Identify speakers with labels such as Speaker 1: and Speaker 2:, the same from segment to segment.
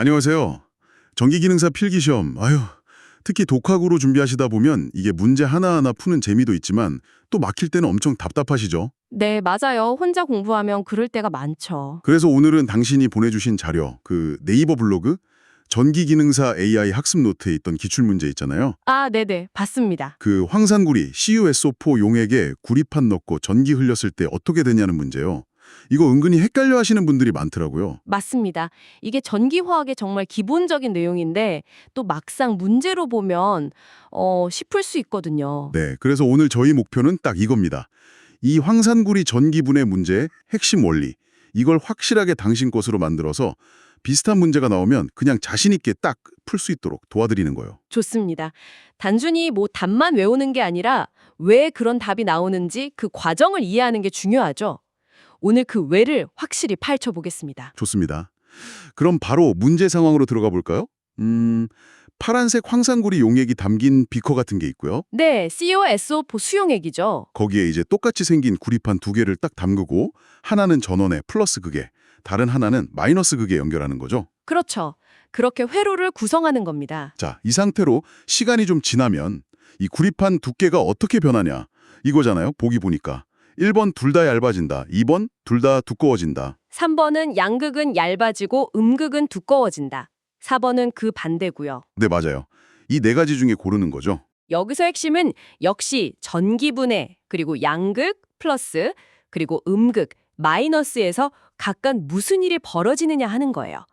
Speaker 1: 안녕하세요. 전기기능사 필기시험, 특히 독학으로 준비하시다 보면 이게 문제 하나하나 푸는 재미도 있지만 또 막힐 때는 엄청 답답하시죠?
Speaker 2: 네, 맞아요. 혼자 공부하면 그럴 때가 많죠.
Speaker 1: 그래서 오늘은 당신이 보내주신 자료, 그 네이버 블로그 전기기능사 AI 학습 노트에 있던 기출문제 있잖아요.
Speaker 2: 아, 네네. 봤습니다.
Speaker 1: 그 황산구리 CuSO4 용액에 구리판 넣고 전기 흘렸을 때 어떻게 되냐는 문제요. 이거 은근히 헷갈려 하시는 분들이 많더라고요.
Speaker 2: 맞습니다. 이게 전기화학의 정말 기본적인 내용인데 또 막상 문제로 보면 싶을 수 있거든요.
Speaker 1: 네, 그래서 오늘 저희 목표는 딱 이겁니다. 이 황산구리 전기분해 문제의 핵심 원리, 이걸 확실하게 당신 것으로 만들어서 비슷한 문제가 나오면 그냥 자신 있게 딱 풀 수 있도록 도와드리는 거예요.
Speaker 2: 좋습니다. 단순히 뭐 답만 외우는 게 아니라 왜 그런 답이 나오는지 그 과정을 이해하는 게 중요하죠. 오늘 그 왜를 확실히 파헤쳐 보겠습니다.
Speaker 1: 좋습니다. 그럼 바로 문제 상황으로 들어가 볼까요? 파란색 황산구리 용액이 담긴 비커 같은 게 있고요.
Speaker 2: 네, COSO4 수용액이죠.
Speaker 1: 거기에 이제 똑같이 생긴 구리판 두 개를 딱 담그고 하나는 전원에 플러스 극에, 다른 하나는 마이너스 극에 연결하는 거죠.
Speaker 2: 그렇죠. 그렇게 회로를 구성하는 겁니다.
Speaker 1: 자, 이 상태로 시간이 좀 지나면 이 구리판 두께가 어떻게 변하냐 이거잖아요. 보기 보니까. 1번 둘 다 얇아진다. 2번 둘 다 두꺼워진다.
Speaker 2: 3번은 양극은 얇아지고 음극은 두꺼워진다. 4번은 그 반대고요.
Speaker 1: 네, 맞아요. 이 네 가지 중에 고르는 거죠.
Speaker 2: 여기서 핵심은 역시 전기분해, 그리고 양극, 플러스, 그리고 음극, 마이너스에서 각각 무슨 일이 벌어지느냐 하는 거예요.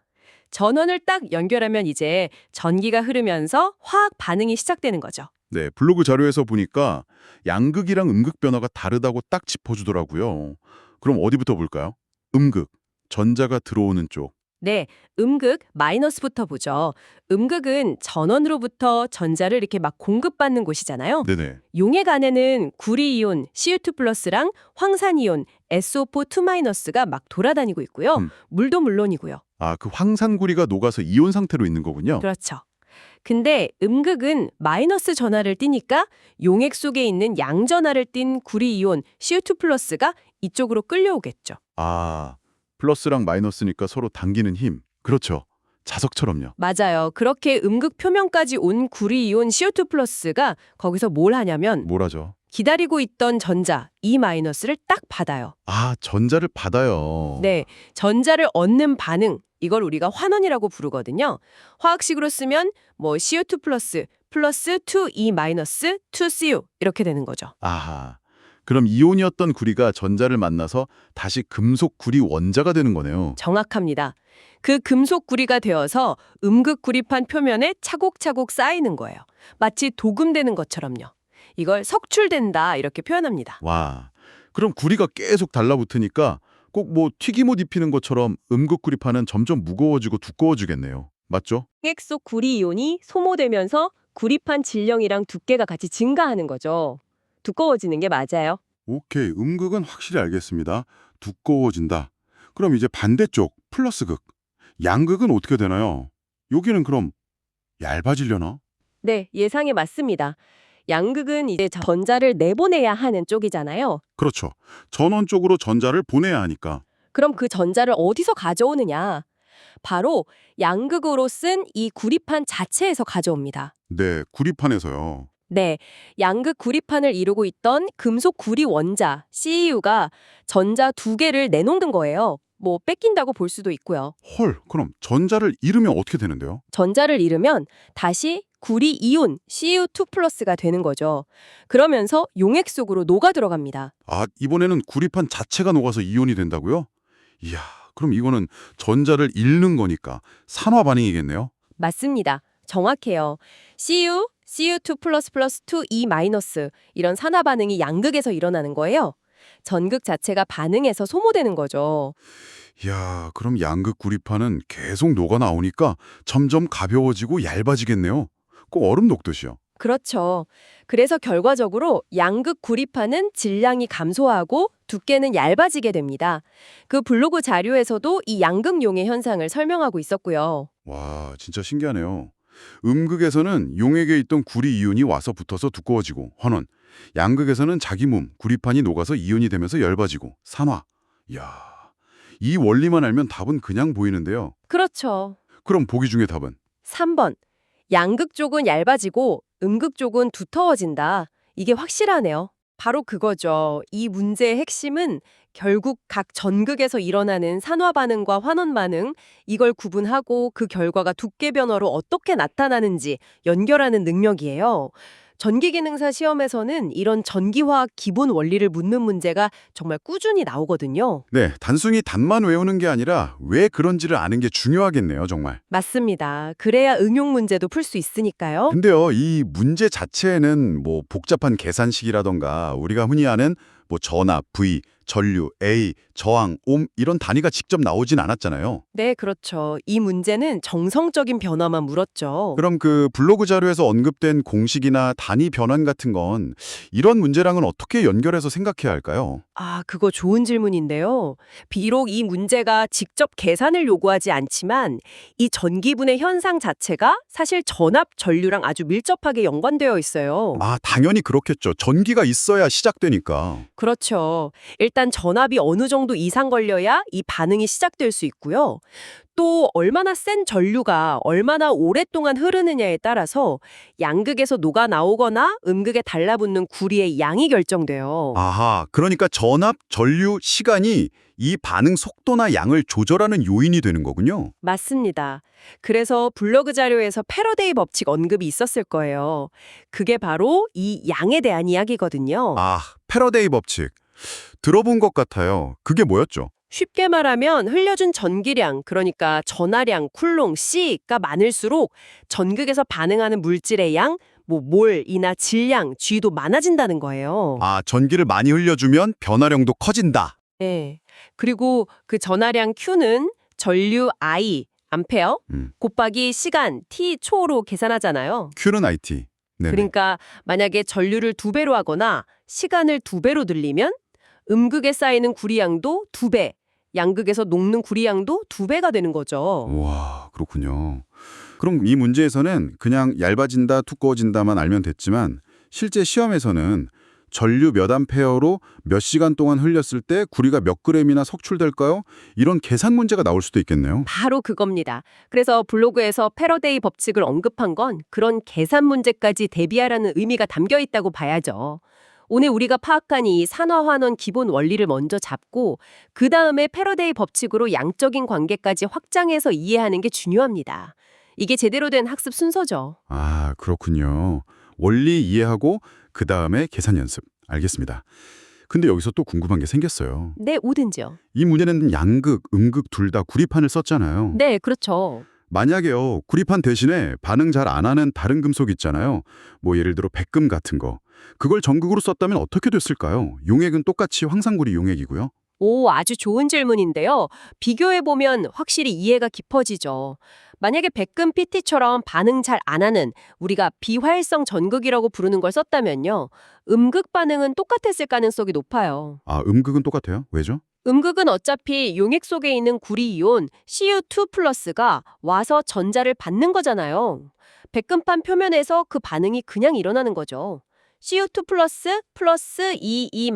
Speaker 2: 전원을 딱 연결하면 이제 전기가 흐르면서 화학 반응이 시작되는 거죠.
Speaker 1: 네, 블로그 자료에서 보니까 양극이랑 음극 변화가 다르다고 딱 짚어주더라고요. 그럼 어디부터 볼까요? 음극, 전자가 들어오는 쪽.
Speaker 2: 네, 음극, 마이너스부터 보죠. 음극은 전원으로부터 전자를 이렇게 막 공급받는 곳이잖아요.
Speaker 1: 네네.
Speaker 2: 용액 안에는 구리이온 Cu2+랑 황산이온 SO4 2-가 막 돌아다니고 있고요.
Speaker 1: 음.
Speaker 2: 물도 물론이고요.
Speaker 1: 아, 그 황산구리가 녹아서 이온 상태로 있는 거군요.
Speaker 2: 그렇죠. 근데 음극은 마이너스 전하를 띠니까 용액 속에 있는 양전하를 띤 구리이온 Cu2+가 이쪽으로 끌려오겠죠.
Speaker 1: 아, 플러스랑 마이너스니까 서로 당기는 힘. 그렇죠. 자석처럼요.
Speaker 2: 맞아요. 그렇게 음극 표면까지 온 구리이온 CO2+가 거기서 뭘 하냐면
Speaker 1: 뭘 하죠?
Speaker 2: 기다리고 있던 전자 E-를 딱 받아요.
Speaker 1: 아, 전자를 받아요.
Speaker 2: 네, 전자를 얻는 반응, 이걸 우리가 환원이라고 부르거든요. 화학식으로 쓰면 뭐 CO2 플러스 2E 2Cu 이렇게 되는 거죠.
Speaker 1: 아하. 그럼 이온이었던 구리가 전자를 만나서 다시 금속 구리 원자가 되는 거네요.
Speaker 2: 정확합니다. 그 금속 구리가 되어서 음극 구리판 표면에 차곡차곡 쌓이는 거예요. 마치 도금되는 것처럼요. 이걸 석출된다 이렇게 표현합니다.
Speaker 1: 와. 그럼 구리가 계속 달라붙으니까 꼭 뭐 튀김옷 입히는 것처럼 음극 구리판은 점점 무거워지고 두꺼워지겠네요. 맞죠?
Speaker 2: 핵 속 구리이온이 소모되면서 구리판 질량이랑 두께가 같이 증가하는 거죠. 두꺼워지는 게 맞아요.
Speaker 1: 오케이. 음극은 확실히 알겠습니다. 두꺼워진다. 그럼 이제 반대쪽 플러스 극. 양극은 어떻게 되나요? 여기는 그럼 얇아지려나?
Speaker 2: 네, 예상에 맞습니다. 양극은 이제 전자를 내보내야 하는 쪽이잖아요.
Speaker 1: 그렇죠. 전원 쪽으로 전자를 보내야 하니까.
Speaker 2: 그럼 그 전자를 어디서 가져오느냐? 바로 양극으로 쓴 이 구리판 자체에서 가져옵니다.
Speaker 1: 네, 구리판에서요.
Speaker 2: 네, 양극 구리판을 이루고 있던 금속 구리 원자 Cu가 전자 두 개를 내놓는 거예요. 뭐 뺏긴다고 볼 수도 있고요.
Speaker 1: 헐, 그럼 전자를 잃으면 어떻게 되는데요?
Speaker 2: 전자를 잃으면 다시 구리 이온 Cu2+가 되는 거죠. 그러면서 용액 속으로 녹아 들어갑니다.
Speaker 1: 아, 이번에는 구리판 자체가 녹아서 이온이 된다고요? 이야, 그럼 이거는 전자를 잃는 거니까 산화 반응이겠네요?
Speaker 2: 맞습니다. 정확해요. Cu2++2E- 이런 산화 반응이 양극에서 일어나는 거예요. 전극 자체가 반응해서 소모되는 거죠.
Speaker 1: 이야, 그럼 양극 구리판은 계속 녹아 나오니까 점점 가벼워지고 얇아지겠네요. 꼭 얼음 녹듯이요.
Speaker 2: 그렇죠. 그래서 결과적으로 양극 구리판은 질량이 감소하고 두께는 얇아지게 됩니다. 그 블로그 자료에서도 이 양극용의 현상을 설명하고 있었고요.
Speaker 1: 와, 진짜 신기하네요. 음극에서는 용액에 있던 구리 이온이 와서 붙어서 두꺼워지고 환원. 양극에서는 자기 몸, 구리판이 녹아서 이온이 되면서 얇아지고 산화. 이야, 이 원리만 알면 답은 그냥 보이는데요.
Speaker 2: 그렇죠.
Speaker 1: 그럼 보기 중에 답은?
Speaker 2: 3번. 양극 쪽은 얇아지고 음극 쪽은 두터워진다. 이게 확실하네요. 바로 그거죠. 이 문제의 핵심은 결국 각 전극에서 일어나는 산화 반응과 환원 반응, 이걸 구분하고 그 결과가 두께 변화로 어떻게 나타나는지 연결하는 능력이에요. 전기기능사 시험에서는 이런 전기화학 기본 원리를 묻는 문제가 정말 꾸준히 나오거든요.
Speaker 1: 네, 단순히 답만 외우는 게 아니라 왜 그런지를 아는 게 중요하겠네요, 정말.
Speaker 2: 맞습니다. 그래야 응용 문제도 풀 수 있으니까요.
Speaker 1: 근데요, 이 문제 자체에는 뭐 복잡한 계산식이라던가 우리가 흔히 아는 뭐 전압, V, 전류, A, 저항, 옴 이런 단위가 직접 나오진 않았잖아요.
Speaker 2: 네, 그렇죠. 이 문제는 정성적인 변화만 물었죠.
Speaker 1: 그럼 그 블로그 자료에서 언급된 공식이나 단위 변환 같은 건 이런 문제랑은 어떻게 연결해서 생각해야 할까요?
Speaker 2: 아, 그거 좋은 질문인데요. 비록 이 문제가 직접 계산을 요구하지 않지만 이 전기분해 현상 자체가 사실 전압 전류랑 아주 밀접하게 연관되어 있어요.
Speaker 1: 아, 당연히 그렇겠죠. 전기가 있어야 시작되니까.
Speaker 2: 그렇죠. 일단 전압이 어느 정도 이상 걸려야 이 반응이 시작될 수 있고요. 또 얼마나 센 전류가 얼마나 오랫동안 흐르느냐에 따라서 양극에서 녹아 나오거나 음극에 달라붙는 구리의 양이 결정돼요.
Speaker 1: 아하, 그러니까 전압, 전류, 시간이 이 반응 속도나 양을 조절하는 요인이 되는 거군요.
Speaker 2: 맞습니다. 그래서 블로그 자료에서 패러데이 법칙 언급이 있었을 거예요. 그게 바로 이 양에 대한 이야기거든요.
Speaker 1: 아, 패러데이 법칙. 들어본 것 같아요. 그게 뭐였죠?
Speaker 2: 쉽게 말하면 흘려준 전기량, 그러니까 전하량, 쿨롱, C가 많을수록 전극에서 반응하는 물질의 양, 뭐 몰이나 질량, G도 많아진다는 거예요.
Speaker 1: 아, 전기를 많이 흘려주면 변화량도 커진다.
Speaker 2: 네. 그리고 그 전하량 Q는 전류 I, 암페어, 곱하기 시간 T 초로 계산하잖아요.
Speaker 1: Q는 IT. 네네.
Speaker 2: 그러니까 만약에 전류를 2배로 하거나 시간을 2배로 늘리면 음극에 쌓이는 구리양도 2배, 양극에서 녹는 구리양도 2배가 되는 거죠.
Speaker 1: 와, 그렇군요. 그럼 이 문제에서는 그냥 얇아진다, 두꺼워진다만 알면 됐지만 실제 시험에서는 전류 몇 암페어로 몇 시간 동안 흘렸을 때 구리가 몇 그램이나 석출될까요? 이런 계산 문제가 나올 수도 있겠네요.
Speaker 2: 바로 그겁니다. 그래서 블로그에서 패러데이 법칙을 언급한 건 그런 계산 문제까지 대비하라는 의미가 담겨 있다고 봐야죠. 오늘 우리가 파악한 이 산화환원 기본 원리를 먼저 잡고 그 다음에 패러데이 법칙으로 양적인 관계까지 확장해서 이해하는 게 중요합니다. 이게 제대로 된 학습 순서죠.
Speaker 1: 아, 그렇군요. 원리 이해하고 그 다음에 계산 연습. 알겠습니다. 근데 여기서 또 궁금한 게 생겼어요.
Speaker 2: 네, 뭐든지요.
Speaker 1: 이 문제는 양극, 음극 둘 다 구리판을 썼잖아요.
Speaker 2: 네, 그렇죠.
Speaker 1: 만약에요, 구리판 대신에 반응 잘 안 하는 다른 금속 있잖아요. 뭐 예를 들어 백금 같은 거. 그걸 전극으로 썼다면 어떻게 됐을까요? 용액은 똑같이 황산구리 용액이고요.
Speaker 2: 오, 아주 좋은 질문인데요. 비교해보면 확실히 이해가 깊어지죠. 만약에 백금 PT처럼 반응 잘 안 하는 우리가 비활성 전극이라고 부르는 걸 썼다면요. 음극 반응은 똑같았을 가능성이 높아요.
Speaker 1: 아, 음극은 똑같아요? 왜죠?
Speaker 2: 음극은 어차피 용액 속에 있는 구리이온 Cu2+가 와서 전자를 받는 거잖아요. 백금판 표면에서 그 반응이 그냥 일어나는 거죠. Cu2+, 플러스 E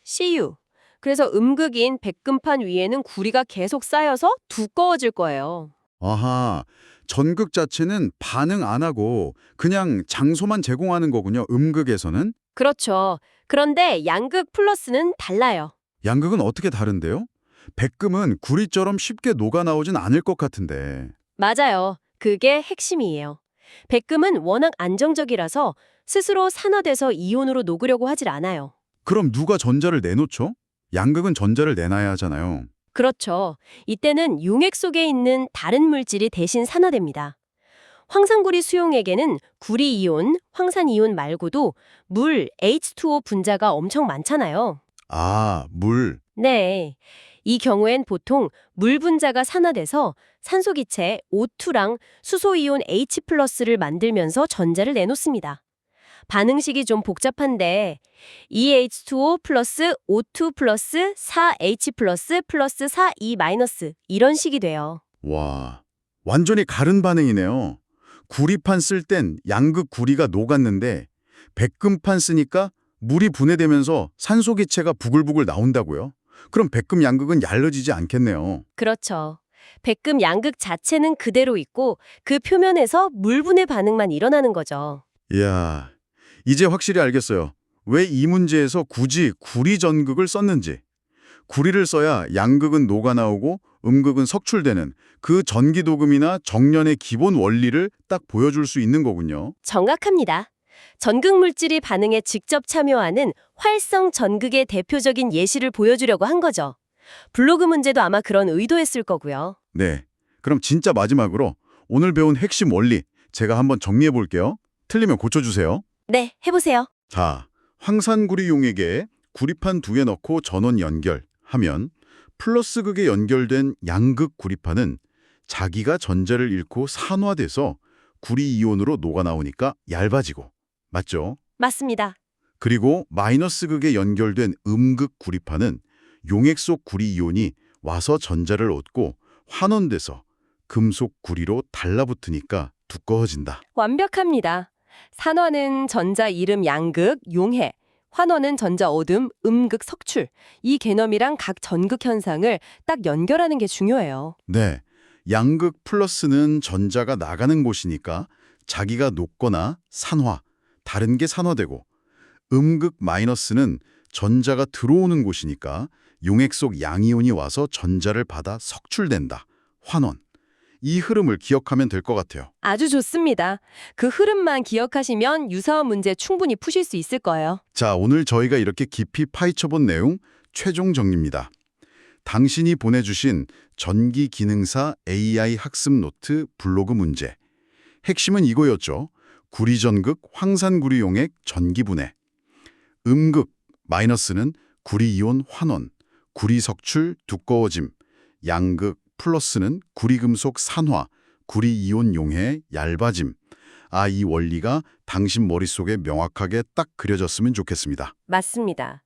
Speaker 2: Cu. 그래서 음극인 백금판 위에는 구리가 계속 쌓여서 두꺼워질 거예요.
Speaker 1: 아하, 전극 자체는 반응 안 하고 그냥 장소만 제공하는 거군요. 음극에서는.
Speaker 2: 그렇죠. 그런데 양극 플러스는 달라요.
Speaker 1: 양극은 어떻게 다른데요? 백금은 구리처럼 쉽게 녹아 나오진 않을 것 같은데.
Speaker 2: 맞아요. 그게 핵심이에요. 백금은 워낙 안정적이라서 스스로 산화돼서 이온으로 녹으려고 하질 않아요.
Speaker 1: 그럼 누가 전자를 내놓죠? 양극은 전자를 내놔야 하잖아요.
Speaker 2: 그렇죠. 이때는 용액 속에 있는 다른 물질이 대신 산화됩니다. 황산구리 수용액에는 구리이온, 황산이온 말고도 물, H2O 분자가 엄청 많잖아요.
Speaker 1: 아, 물.
Speaker 2: 네. 이 경우엔 보통 물 분자가 산화돼서 산소기체 O2랑 수소이온 H+를 만들면서 전자를 내놓습니다. 반응식이 좀 복잡한데 EH2O 플러스 O2 플러스 4H 플러스 플러스 4E 마이너스 이런 식이 돼요.
Speaker 1: 와, 완전히 가른 반응이네요. 구리판 쓸 땐 양극 구리가 녹았는데 백금판 쓰니까 물이 분해되면서 산소 기체가 부글부글 나온다고요? 그럼 백금 양극은 얇아지지 않겠네요.
Speaker 2: 그렇죠. 백금 양극 자체는 그대로 있고 그 표면에서 물분해 반응만 일어나는 거죠.
Speaker 1: 이야, 이제 확실히 알겠어요. 왜 이 문제에서 굳이 구리 전극을 썼는지. 구리를 써야 양극은 녹아나오고 음극은 석출되는 그 전기도금이나 정년의 기본 원리를 딱 보여줄 수 있는 거군요.
Speaker 2: 정확합니다. 전극 물질이 반응에 직접 참여하는 활성 전극의 대표적인 예시를 보여주려고 한 거죠. 블로그 문제도 아마 그런 의도했을 거고요.
Speaker 1: 네, 그럼 진짜 마지막으로 오늘 배운 핵심 원리 제가 한번 정리해 볼게요. 틀리면 고쳐주세요.
Speaker 2: 네, 해보세요.
Speaker 1: 자, 황산구리 용액에 구리판 2개 넣고 전원 연결하면 플러스 극에 연결된 양극 구리판은 자기가 전자를 잃고 산화돼서 구리 이온으로 녹아나오니까 얇아지고, 맞죠?
Speaker 2: 맞습니다.
Speaker 1: 그리고 마이너스 극에 연결된 음극 구리판은 용액 속 구리 이온이 와서 전자를 얻고 환원돼서 금속 구리로 달라붙으니까 두꺼워진다.
Speaker 2: 완벽합니다. 산화는 전자 이름 양극, 용해, 환원은 전자 얻음, 음극 석출. 이 개념이랑 각 전극 현상을 딱 연결하는 게 중요해요.
Speaker 1: 네, 양극 플러스는 전자가 나가는 곳이니까 자기가 녹거나 산화, 다른 게 산화되고 음극 마이너스는 전자가 들어오는 곳이니까 용액 속 양이온이 와서 전자를 받아 석출된다. 환원. 이 흐름을 기억하면 될 것 같아요.
Speaker 2: 아주 좋습니다. 그 흐름만 기억하시면 유사한 문제 충분히 푸실 수 있을 거예요.
Speaker 1: 자, 오늘 저희가 이렇게 깊이 파헤쳐본 내용 최종 정리입니다. 당신이 보내주신 전기기능사 AI 학습 노트 블로그 문제. 핵심은 이거였죠. 구리전극, 황산구리 용액, 전기분해. 음극, 마이너스는 구리이온 환원, 구리석출, 두꺼워짐. 양극, 플러스는 구리금속 산화, 구리이온 용해, 얇아짐. 이 원리가 당신 머릿속에 명확하게 딱 그려졌으면 좋겠습니다.
Speaker 2: 맞습니다.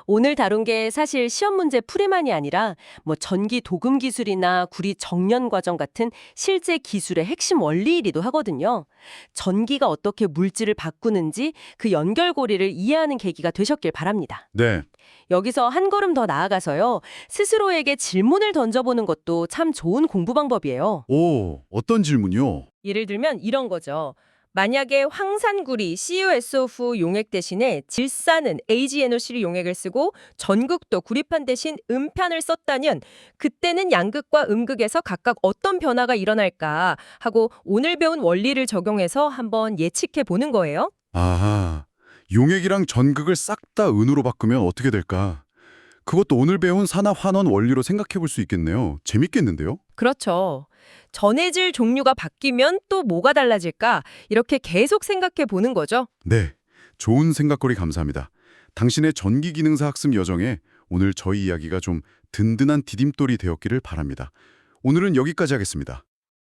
Speaker 2: 오늘 다룬 게 사실 시험 문제 풀이만이 아니라 전기 도금 기술이나 구리 정년 과정 같은 실제 기술의 핵심 원리이기도 하거든요. 전기가 어떻게 물질을 바꾸는지 그 연결고리를 이해하는 계기가 되셨길 바랍니다.
Speaker 1: 네.
Speaker 2: 여기서 한 걸음 더 나아가서요. 스스로에게 질문을 던져보는 것도 참 좋은 공부 방법이에요.
Speaker 1: 오, 어떤 질문이요?
Speaker 2: 예를 들면 이런 거죠. 만약에 황산구리 CuSO4 용액 대신에 질산은 AgNO3 용액을 쓰고 전극도 구리판 대신 음판을 썼다면 그때는 양극과 음극에서 각각 어떤 변화가 일어날까 하고 오늘 배운 원리를 적용해서 한번 예측해 보는 거예요.
Speaker 1: 아하, 용액이랑 전극을 싹 다 은으로 바꾸면 어떻게 될까? 그것도 오늘 배운 산화 환원 원리로 생각해 볼 수 있겠네요. 재밌겠는데요?
Speaker 2: 그렇죠. 전해질 종류가 바뀌면 또 뭐가 달라질까? 이렇게 계속 생각해 보는 거죠.
Speaker 1: 네, 좋은 생각거리 감사합니다. 당신의 전기기능사 학습 여정에 오늘 저희 이야기가 좀 든든한 디딤돌이 되었기를 바랍니다. 오늘은 여기까지 하겠습니다.